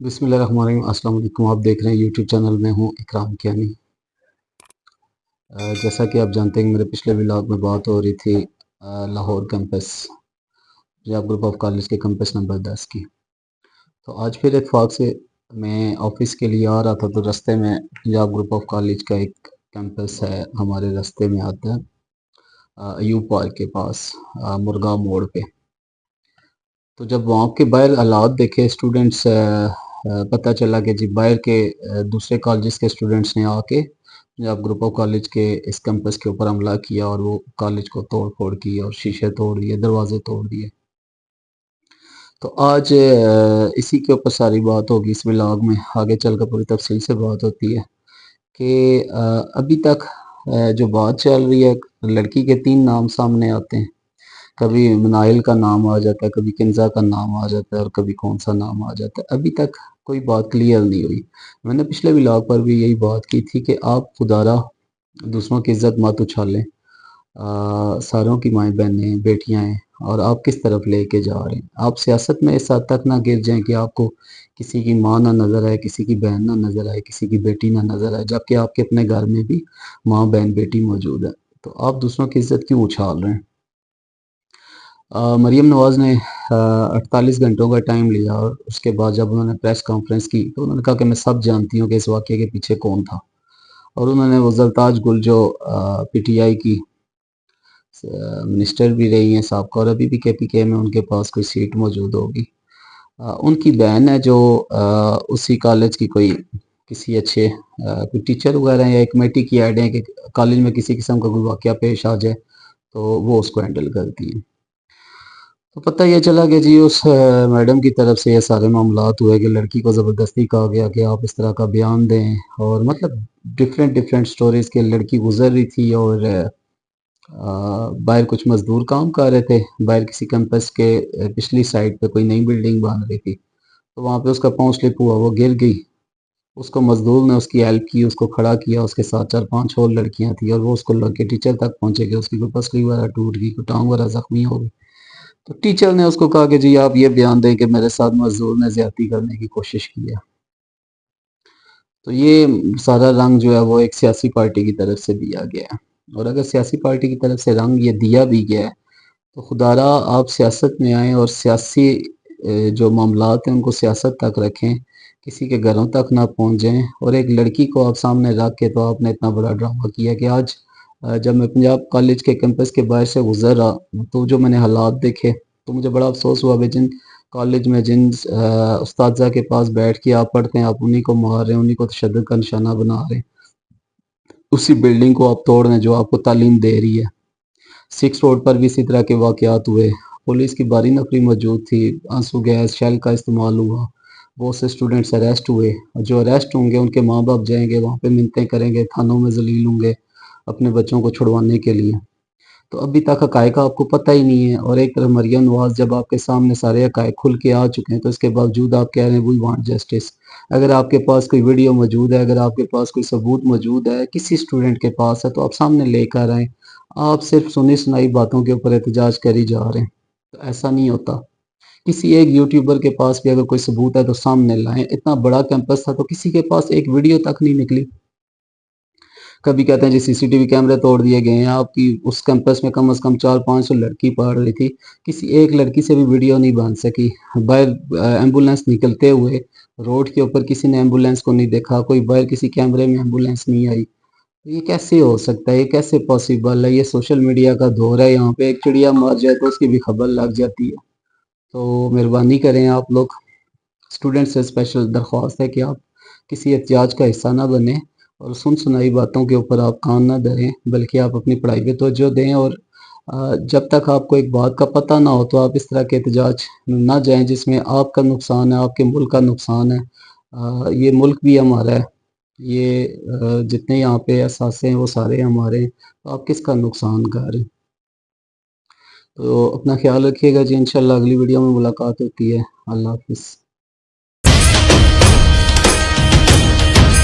بسم اللہ الرحمن الرحیم۔ السلام علیکم۔ آپ دیکھ رہے ہیں یوٹیوب چینل میں ہوں اکرام کیانی۔ جیسا کہ آپ جانتے ہیں میرے پچھلے ولاگ میں بات ہو رہی تھی Lahore campus Punjab group of college کے کیمپس نمبر 10 کی۔ تو آج پھر اتفاق سے میں آفس کے لیے آ رہا تھا تو رستے میں پنجاب گروپ آف کالج کا ایک کیمپس ہے ہمارے رستے میں آتا ہے ایوب پارک کے پاس مرگا موڑ پہ۔ تو جب وہاں کے باہر حالات دیکھے اسٹوڈنٹس پتہ چلا کہ جی باہر کے دوسرے کالجز کے اسٹوڈنٹس نے آ کے پنجاب گروپ آف کالج کے اس کیمپس کے اوپر حملہ کیا اور وہ کالج کو توڑ پھوڑ کی اور شیشے توڑ دیے، دروازے توڑ دیے۔ تو آج اسی کے اوپر ساری بات ہوگی اس ولاگ میں، آگے چل کر پوری تفصیل سے بات ہوتی ہے کہ ابھی تک جو بات چل رہی ہے لڑکی کے 3 نام سامنے آتے ہیں، کبھی منائل کا نام آ جاتا ہے، کبھی کنزا کا نام آ جاتا ہے اور کبھی کون سا نام آ جاتا ہے۔ ابھی تک کوئی بات کلیئر نہیں ہوئی۔ میں نے پچھلے ولاگ پر بھی یہی بات کی تھی کہ آپ خدارہ دوسروں کی عزت مت اچھالیں، ساروں کی مائیں بہنیں بیٹیاں ہیں اور آپ کس طرف لے کے جا رہے ہیں۔ آپ سیاست میں اس حد تک نہ گر جائیں کہ آپ کو کسی کی ماں نہ نظر آئے، کسی کی بہن نہ نظر آئے، کسی کی بیٹی نہ نظر آئے، جبکہ آپ کے اپنے گھر میں بھی ماں بہن بیٹی موجود ہے۔ تو آپ دوسروں کی عزت کیوں اچھال رہے ہیں؟ مریم نواز نے 48 گھنٹوں کا ٹائم لیا اور اس کے بعد جب انہوں نے پریس کانفرنس کی تو انہوں نے کہا کہ میں سب جانتی ہوں کہ اس واقعے کے پیچھے کون تھا، اور انہوں نے وہ زرتاج گل جو پی ٹی آئی کی منسٹر بھی رہی ہیں سابقہ اور ابھی بھی کے پی کے میں ان کے پاس کوئی سیٹ موجود ہوگی، ان کی بہن ہے جو اسی کالج کی کوئی کسی اچھے کوئی ٹیچر وغیرہ یا ایک کمیٹی کی ایڈ ہیں کہ کالج میں کسی قسم کا کوئی واقعہ پیش آ جائے تو وہ اس کو ہینڈل کرتی ہے۔ تو پتہ یہ چلا کہ جی اس میڈم کی طرف سے یہ سارے معاملات ہوئے کہ لڑکی کو زبردستی کہا گیا کہ آپ اس طرح کا بیان دیں، اور مطلب ڈیفرنٹ سٹوریز کے لڑکی گزر رہی تھی اور باہر کچھ مزدور کام کر رہے تھے، باہر کسی کیمپس کے پچھلی سائڈ پہ کوئی نئی بلڈنگ بن رہی تھی، تو وہاں پہ اس کا پاؤں سلپ ہوا، وہ گر گئی، اس کو مزدور نے اس کی ہیلپ کی، اس کو کھڑا کیا، اس کے ساتھ 4-5 اور لڑکیاں تھیں اور وہ اس کو لڑ کے ٹیچر تک پہنچے کہ اس کی کوئی پسلی وغیرہ ٹوٹ گئی، کوئی ٹانگ وغیرہ زخمی ہو گئی۔ تو ٹیچر نے اس کو کہا کہ جی آپ یہ بیان دیں کہ میرے ساتھ مزدور نے زیادتی کرنے کی کوشش کی ہے۔ تو یہ سارا رنگ جو ہے وہ ایک سیاسی پارٹی کی طرف سے دیا گیا ہے، اور اگر سیاسی پارٹی کی طرف سے رنگ یہ دیا بھی گیا ہے تو خدارہ آپ سیاست میں آئیں اور سیاسی جو معاملات ہیں ان کو سیاست تک رکھیں، کسی کے گھروں تک نہ پہنچ جائیں۔ اور ایک لڑکی کو آپ سامنے رکھ کے تو آپ نے اتنا بڑا ڈرامہ کیا کہ آج جب میں پنجاب کالج کے کیمپس کے باہر سے گزر رہا تو جو میں نے حالات دیکھے تو مجھے بڑا افسوس ہوا کہ جن کالج میں جن اساتذہ کے پاس بیٹھ کے آپ پڑھتے ہیں آپ انہی کو مار رہے ہیں، انہی کو تشدد کا نشانہ بنا رہے ہیں، اسی بلڈنگ کو آپ توڑ رہے ہیں جو آپ کو تعلیم دے رہی ہے۔ 6 روڈ پر بھی اسی طرح کے واقعات ہوئے، پولیس کی باری نفری موجود تھی، آنسو گیس شیل کا استعمال ہوا، بہت سے اسٹوڈنٹس اریسٹ ہوئے، اور جو اریسٹ ہوں گے ان کے ماں باپ جائیں گے وہاں پہ منتیں کریں گے، تھانوں میں ذلیل ہوں گے اپنے بچوں کو چھڑوانے کے لیے۔ تو ابھی تک حقائق آپ کو پتہ ہی نہیں ہے، اور ایک طرف مریم نواز جب آپ کے سامنے سارے حقائق کھل کے آ چکے ہیں تو اس کے باوجود آپ کہہ رہے ہیں وی وانٹ جسٹس۔ اگر آپ کے پاس کوئی ویڈیو موجود ہے، اگر آپ کے پاس کوئی ثبوت موجود ہے کسی اسٹوڈنٹ کے پاس ہے تو آپ سامنے لے کر آئیں، آپ صرف سنی سنائی باتوں کے اوپر احتجاج کر ہی جا رہے ہیں، تو ایسا نہیں ہوتا۔ کسی ایک یوٹیوبر کے پاس بھی اگر کوئی ثبوت ہے تو سامنے لائیں۔ اتنا بڑا کیمپس تھا تو کسی کے پاس ایک ویڈیو تک نہیں نکلی۔ کبھی کہتے ہیں جی سی سی ٹی وی کیمرے توڑ دیے گئے ہیں، آپ کی اس کیمپس میں کم از کم 400-500 لڑکی پڑھ رہی تھی، کسی ایک لڑکی سے بھی ویڈیو نہیں بن سکی۔ باہر ایمبولینس نکلتے ہوئے روڈ کے اوپر کسی نے ایمبولینس کو نہیں دیکھا، کوئی باہر کسی کیمرے میں ایمبولینس نہیں آئی۔ یہ کیسے ہو سکتا ہے؟ یہ کیسے پاسیبل ہے؟ یہ سوشل میڈیا کا دور ہے، یہاں پہ ایک چڑیا مار جائے تو اس کی بھی خبر لگ جاتی ہے۔ تو مہربانی کریں آپ لوگ، اسٹوڈنٹ سے اسپیشل درخواست ہے کہ آپ کسی احتجاج کا حصہ نہ بنیں اور سن سنائی باتوں کے اوپر آپ کان نہ دھریں، بلکہ آپ اپنی پڑھائی پہ توجہ دیں، اور جب تک آپ کو ایک بات کا پتہ نہ ہو تو آپ اس طرح کے احتجاج نہ جائیں جس میں آپ کا نقصان ہے، آپ کے ملک کا نقصان ہے۔ یہ ملک بھی ہمارا ہے، یہ جتنے یہاں پہ اثاثے ہیں وہ سارے ہمارے ہیں، تو آپ کس کا نقصان کر رہے ہیں؟ تو اپنا خیال رکھیے گا جی، انشاءاللہ اگلی ویڈیو میں ملاقات ہوتی ہے۔ اللہ حافظ۔